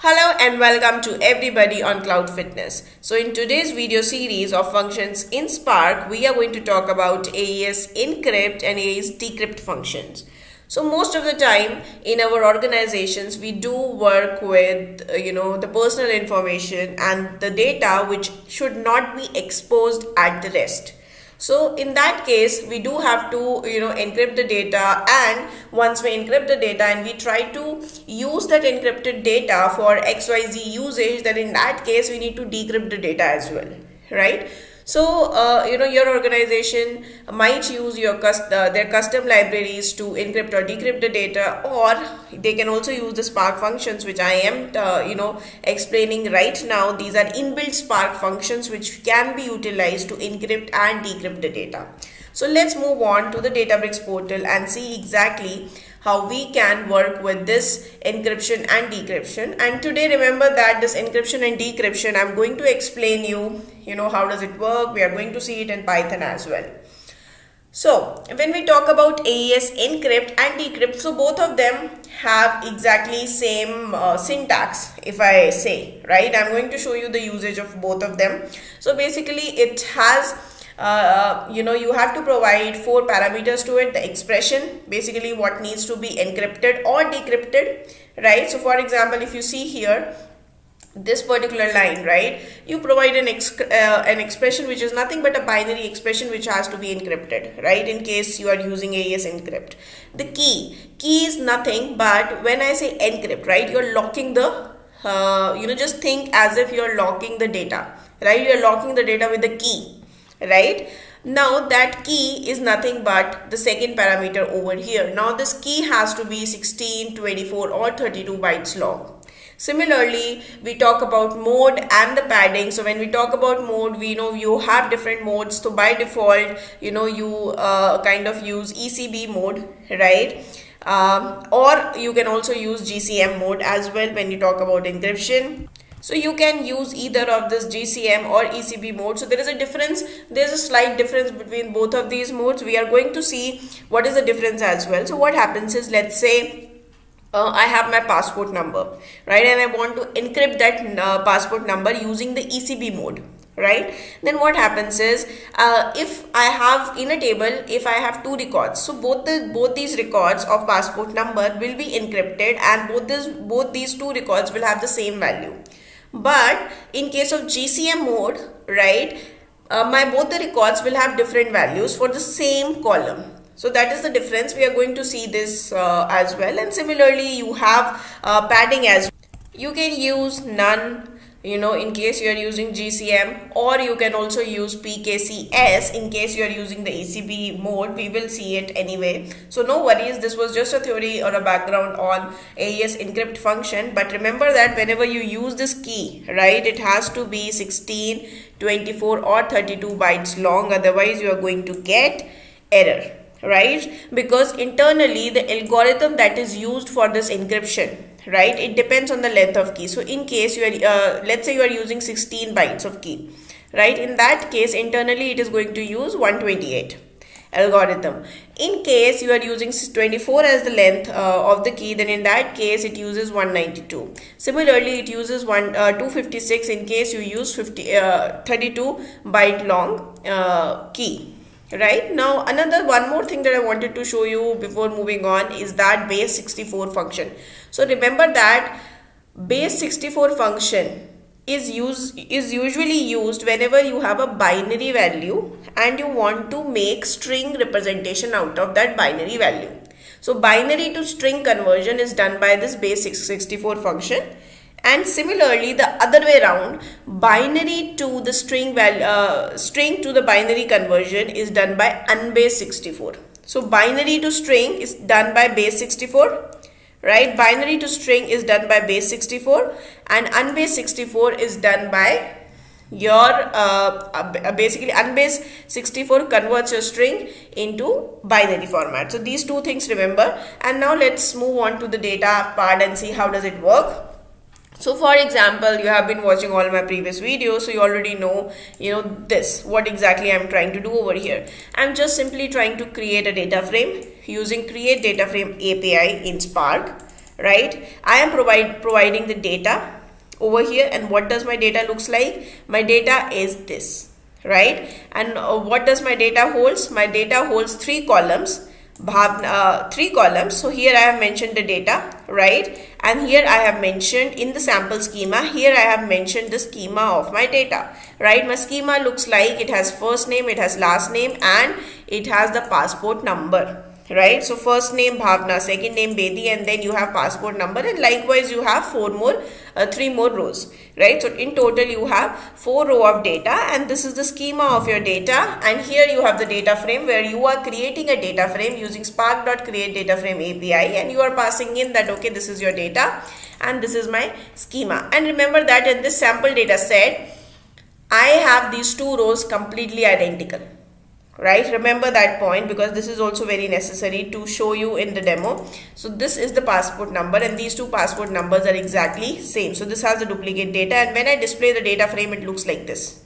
Hello and welcome to everybody on Cloud Fitness. So in today's video series of functions in Spark, we are going to talk about AES encrypt and AES decrypt functions. So most of the time in our organizations, we do work with, the personal information and the data which should not be exposed at the rest. So in that case, we do have to, encrypt the data, and once we encrypt the data and we try to use that encrypted data for XYZ usage, then in that case, we need to decrypt the data as well, right? So, your organization might use their custom libraries to encrypt or decrypt the data, or they can also use the Spark functions, which I am, explaining right now. These are inbuilt Spark functions which can be utilized to encrypt and decrypt the data. So, let's move on to the Databricks portal and see exactly how we can work with this encryption and decryption. And today, remember that this encryption and decryption, I'm going to explain you, how does it work. We are going to see it in Python as well. So when we talk about AES encrypt and decrypt, so both of them have exactly same syntax, if I say, right? I'm going to show you the usage of both of them. So basically it has you have to provide 4 parameters to it. The expression, basically what needs to be encrypted or decrypted, right? So for example, if you see here, this particular line, right, you provide an expression which is nothing but a binary expression which has to be encrypted, right, in case you are using AES encrypt. The key is nothing but, when I say encrypt, right, you're locking the just think as if you're locking the data, right? You're locking the data with the key, right? Now that key is nothing but the second parameter over here. Now this key has to be 16, 24 or 32 bytes long. Similarly, we talk about mode and the padding. So when we talk about mode, we know you have different modes. So by default, you kind of use ECB mode, right? Or you can also use GCM mode as well when you talk about encryption. So you can use either of this GCM or ECB mode. So there is a difference. There's a slight difference between both of these modes. We are going to see what is the difference as well. So what happens is, let's say I have my passport number, right? And I want to encrypt that passport number using the ECB mode, right? Then what happens is, if I have in a table, if I have 2 records, so both these records of passport number will be encrypted, and both these 2 records will have the same value. But in case of GCM mode, right, both the records will have different values for the same column. So that is the difference. We are going to see this as well. And similarly, you have padding as well. You can use none, in case you are using GCM, or you can also use PKCS in case you are using the ECB mode. We will see it anyway. So no worries. This was just a theory or a background on AES encrypt function. But remember that whenever you use this key, right, it has to be 16, 24 or 32 bytes long. Otherwise, you are going to get error, right? Because internally the algorithm that is used for this encryption, right, it depends on the length of key. So in case you are let's say you are using 16 bytes of key, right, in that case internally it is going to use 128 algorithm. In case you are using 24 as the length of the key, then in that case it uses 192. Similarly, it uses 256 in case you use 32 byte long key. Right now, one more thing that I wanted to show you before moving on is that base 64 function. So remember that base 64 function is usually used whenever you have a binary value and you want to make string representation out of that binary value. So binary to string conversion is done by this base 64 function. And similarly, the other way around, binary to the string to the binary conversion is done by unbase 64. So binary to string is done by base 64, right? Binary to string is done by base 64, and unbase 64 is done by your basically unbase 64 converts your string into binary format. So these 2 things remember. And now let's move on to the data part and see how does it work. So for example, you have been watching all my previous videos, so you already know, what exactly I'm trying to do over here. I'm just simply trying to create a data frame using create data frame API in Spark, right? I am providing the data over here, and what does my data looks like? My data is this, right? And what does my data holds? My data holds 3 columns. 3 columns. So here I have mentioned the data, right? And here I have mentioned in the sample schema, here I have mentioned the schema of my data, right? My schema looks like it has first name, it has last name, and it has the passport number, right? So first name Bhavna, second name Bedi, and then you have passport number, and likewise you have 3 more rows, right? So in total you have 4 rows of data, and this is the schema of your data. And here you have the data frame where you are creating a data frame using spark.createDataFrame API, and you are passing in that, okay, this is your data and this is my schema. And remember that in this sample data set, I have these 2 rows completely identical. Right, remember that point, because this is also very necessary to show you in the demo. So this is the passport number, and these 2 passport numbers are exactly same. So this has the duplicate data, and when I display the data frame, it looks like this.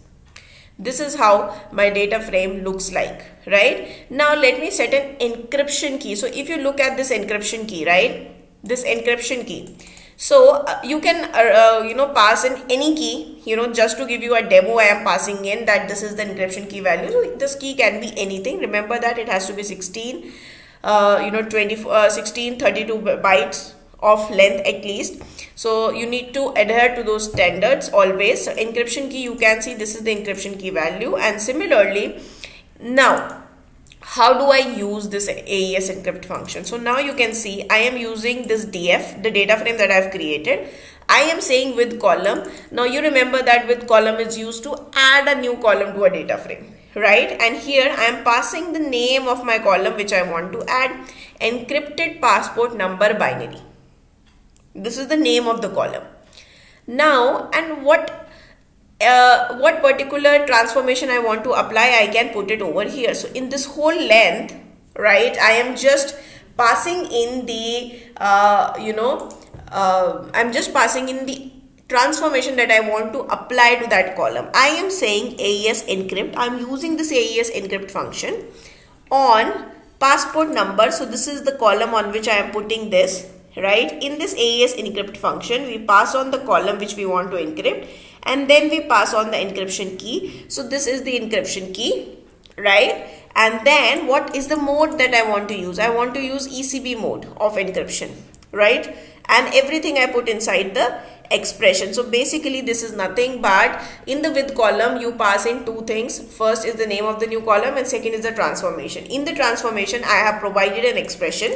This is how my data frame looks like, right? Now let me set an encryption key. So if you look at this encryption key, right, this encryption key, so you can pass in any key, just to give you a demo, I am passing in that this is the encryption key value. So this key can be anything. Remember that it has to be 16 32 bytes of length at least. So you need to adhere to those standards always. So encryption key, you can see this is the encryption key value. And similarly, now how do I use this AES encrypt function? So now you can see I am using this DF, the data frame that I have created. I am saying with column. Now you remember that with column is used to add a new column to a data frame, right? And here I am passing the name of my column which I want to add, encrypted passport number binary. This is the name of the column. Now, and what particular transformation I want to apply, I can put it over here. So in this whole length, right, I am just passing in the I'm just passing in the transformation that I want to apply to that column. I am saying AES encrypt. I'm using this AES encrypt function on passport number. So this is the column on which I am putting this, right? In this AES encrypt function, we pass on the column which we want to encrypt, and then we pass on the encryption key. So this is the encryption key, right? And then what is the mode that I want to use? I want to use ECB mode of encryption, right? And everything I put inside the expression. So basically this is nothing but in the with column you pass in 2 things. First is the name of the new column, and second is the transformation. In the transformation I have provided an expression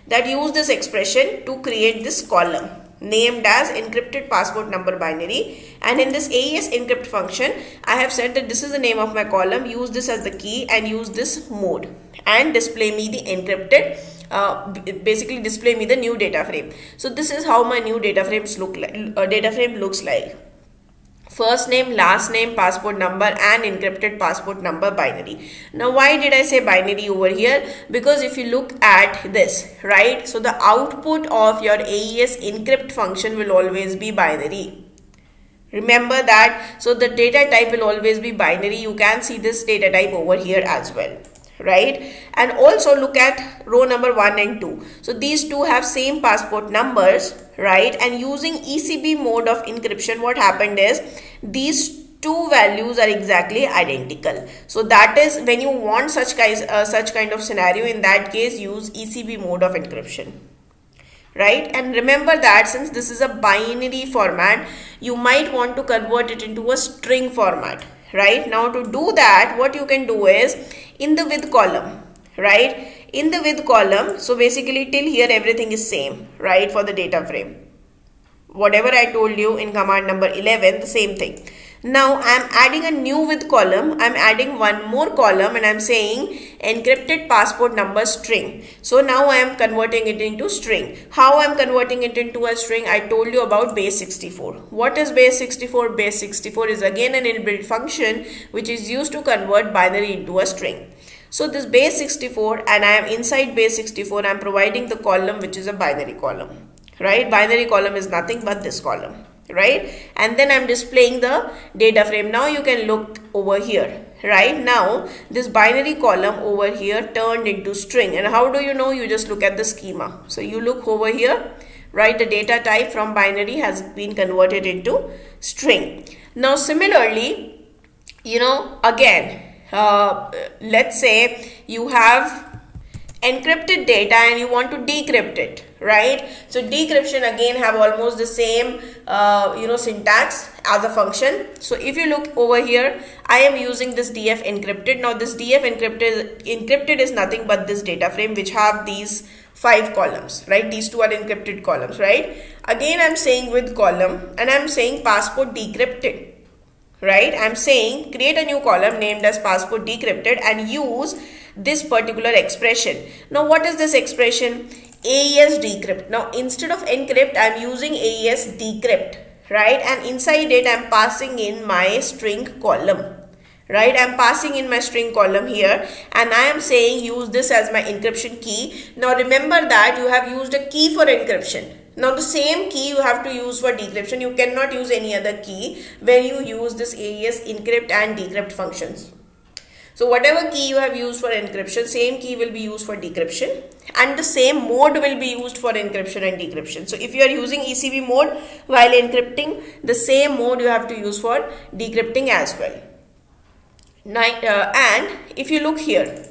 that use this expression to create this column named as encrypted passport number binary. And in this AES encrypt function, I have said that this is the name of my column, use this as the key and use this mode and display me the encrypted, basically display me the new data frame. So this is how my new data frames look like, looks like. First name, last name, passport number, and encrypted passport number binary. Now why did I say binary over here? Because if you look at this, right, so the output of your AES encrypt function will always be binary. Remember that. So the data type will always be binary. You can see this data type over here as well, right? And also look at row number 1 and 2. So these two have same passport numbers, right? And using ECB mode of encryption, what happened is these two values are exactly identical. So that is when you want such kind of scenario, in that case use ECB mode of encryption, right? And remember that since this is a binary format, you might want to convert it into a string format, right? Now to do that, what you can do is in the with column, right? In the with column, so basically till here everything is same, right? For the data frame, whatever I told you in command number 11, the same thing. Now I am adding a new with column. I am adding one more column and I am saying encrypted passport number string. So now I am converting it into string. How I am converting it into a string? I told you about base 64. What is base 64? Base 64 is again an inbuilt function which is used to convert binary into a string. So this base 64, and I am inside base 64, I am providing the column which is a binary column, right? Binary column is nothing but this column, right? And then I am displaying the data frame. Now you can look over here, right? Now this binary column over here turned into string. And how do you know? You just look at the schema. So you look over here, right? The data type from binary has been converted into string. Now similarly, again, let's say you have encrypted data and you want to decrypt it, right? So decryption again have almost the same syntax as a function. So if you look over here, I am using this df encrypted. Now this df encrypted is nothing but this data frame which have these 5 columns, right? These 2 are encrypted columns, right? Again I'm saying with column and I'm saying passport decrypted, right? I'm saying create a new column named as passport decrypted and use this particular expression. Now what is this expression? AES decrypt. Now instead of encrypt, I'm using AES decrypt, right? And inside it I'm passing in my string column, right? I'm passing in my string column here and I am saying use this as my encryption key. Now remember that you have used a key for encryption. Now the same key you have to use for decryption. You cannot use any other key when you use this AES encrypt and decrypt functions. So whatever key you have used for encryption, same key will be used for decryption and the same mode will be used for encryption and decryption. So if you are using ECB mode while encrypting, the same mode you have to use for decrypting as well. Now, and if you look here,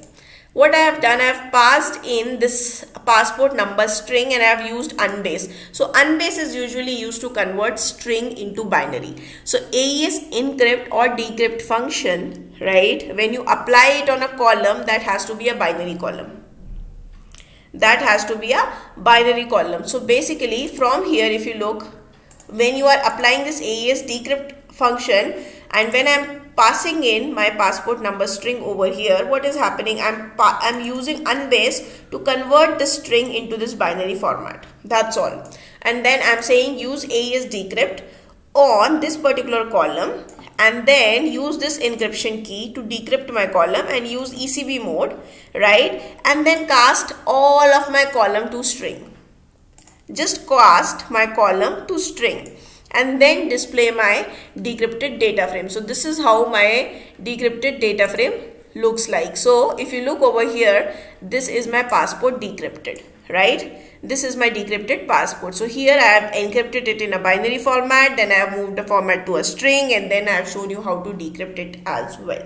what I have done, I have passed in this passport number string and I have used unbase. So unbase is usually used to convert string into binary. So AES encrypt or decrypt function, right, when you apply it on a column, that has to be a binary column. That has to be a binary column. So basically from here, if you look, when you are applying this AES decrypt function and when I'm passing in my passport number string over here, what is happening? I'm using unbase to convert the string into this binary format. That's all. And then I'm saying use AES decrypt on this particular column and then use this encryption key to decrypt my column and use ECB mode, right? And then cast all of my column to string. Just cast my column to string and then display my decrypted data frame. So this is how my decrypted data frame looks like. So if you look over here, this is my passport decrypted, right? This is my decrypted passport. So here I have encrypted it in a binary format, then I have moved the format to a string and then I have shown you how to decrypt it as well.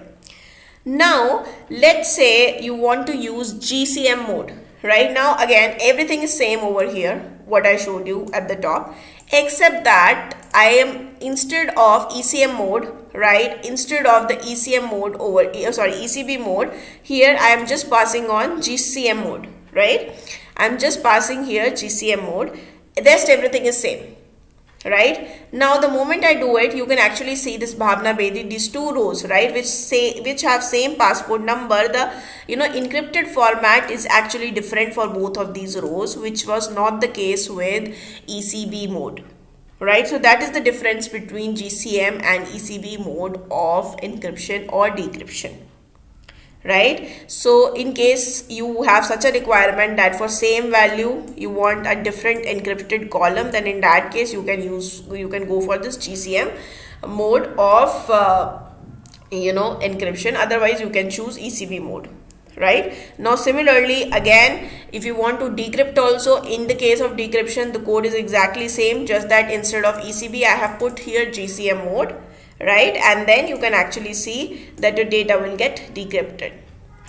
Now let's say you want to use GCM mode. Right now again everything is same over here, what I showed you at the top, except that I am, instead of ECM mode, right, instead of the ECM mode ECB mode, here I am just passing on GCM mode, right? I'm just passing here GCM mode. Rest everything is same, right? Now the moment I do it, you can actually see this Bhavna Bedi, these 2 rows, right, which have same passport number. The encrypted format is actually different for both of these rows, which was not the case with ECB mode, right? So that is the difference between GCM and ECB mode of encryption or decryption, right? So in case you have such a requirement that for same value you want a different encrypted column, then in that case you can go for this GCM mode of encryption. Otherwise you can choose ECB mode, right? Now similarly again, if you want to decrypt also, in the case of decryption the code is exactly same, just that instead of ECB I have put here GCM mode, right? And then you can actually see that your data will get decrypted,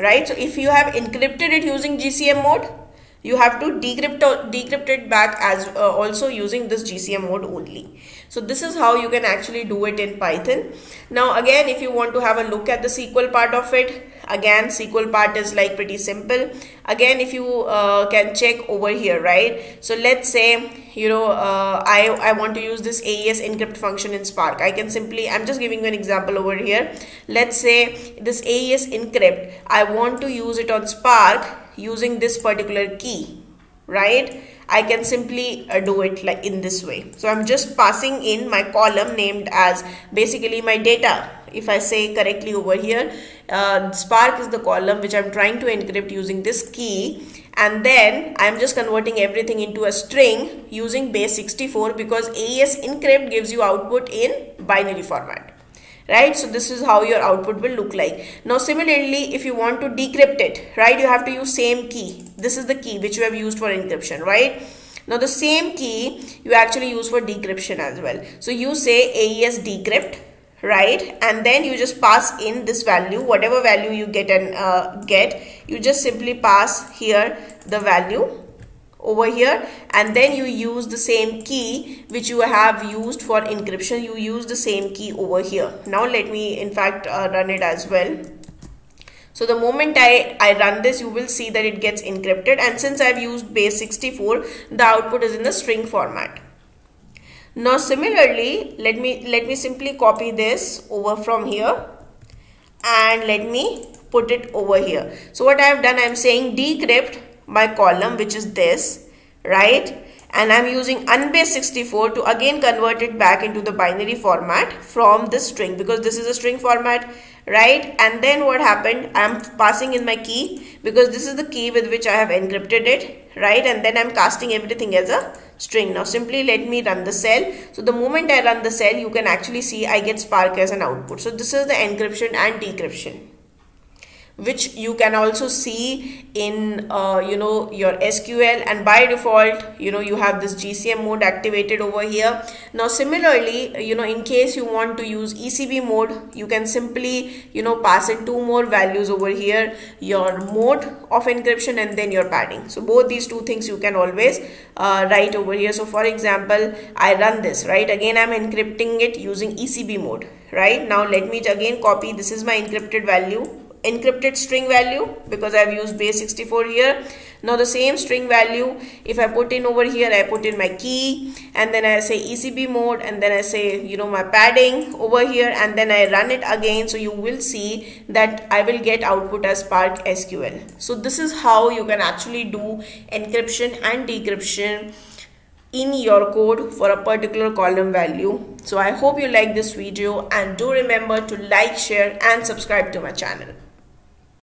right? So if you have encrypted it using GCM mode, you have to decrypt it back as also using this GCM mode only. So this is how you can actually do it in Python. Now again, if you want to have a look at the SQL part of it, again SQL part is like pretty simple. Again, if you can check over here, right? So let's say I want to use this AES encrypt function in Spark. I can simply, I'm just giving you an example over here. Let's say this AES encrypt, I want to use it on Spark using this particular key, right? I can simply do it like in this way. So I'm just passing in my column named as basically my data. If I say correctly over here, Spark is the column which I'm trying to encrypt using this key, and then I'm just converting everything into a string using base 64 because AES encrypt gives you output in binary format, right? So this is how your output will look like. Now similarly, if you want to decrypt it, right, you have to use same key. This is the key which you have used for encryption, right? Now the same key you actually use for decryption as well. So you say AES decrypt, right, and then you just pass in this value, whatever value you get, and you just simply pass here the value over here, and then you use the same key which you have used for encryption. You use the same key over here. Now let me in fact run it as well. So the moment I run this, you will see that it gets encrypted, and since I've used base 64, the output is in the string format. Now similarly, let me simply copy this over from here and let me put it over here. So what I have done, I am saying decrypt my column, which is this, right, and I'm using unbase 64 to again convert it back into the binary format from this string, because this is a string format, right? And then what happened, I'm passing in my key because this is the key with which I have encrypted it, right? And then I'm casting everything as a string. Now simply let me run the cell. So the moment I run the cell, you can actually see I get Spark as an output. So this is the encryption and decryption, which you can also see in your SQL, and by default you have this GCM mode activated over here. Now similarly, in case you want to use ECB mode, you can simply pass in two more values over here, your mode of encryption and then your padding. So both these two things you can always write over here. So for example, I run this, right, again I'm encrypting it using ECB mode, right? Now let me again copy, this is my encrypted string value because I've used base 64 here. Now the same string value, if I put in over here, I put in my key, and then I say ECB mode, and then I say my padding over here, and then I run it again. So you will see that I will get output as Spark SQL. So this is how you can actually do encryption and decryption in your code for a particular column value. So I hope you like this video, and do remember to like, share and subscribe to my channel.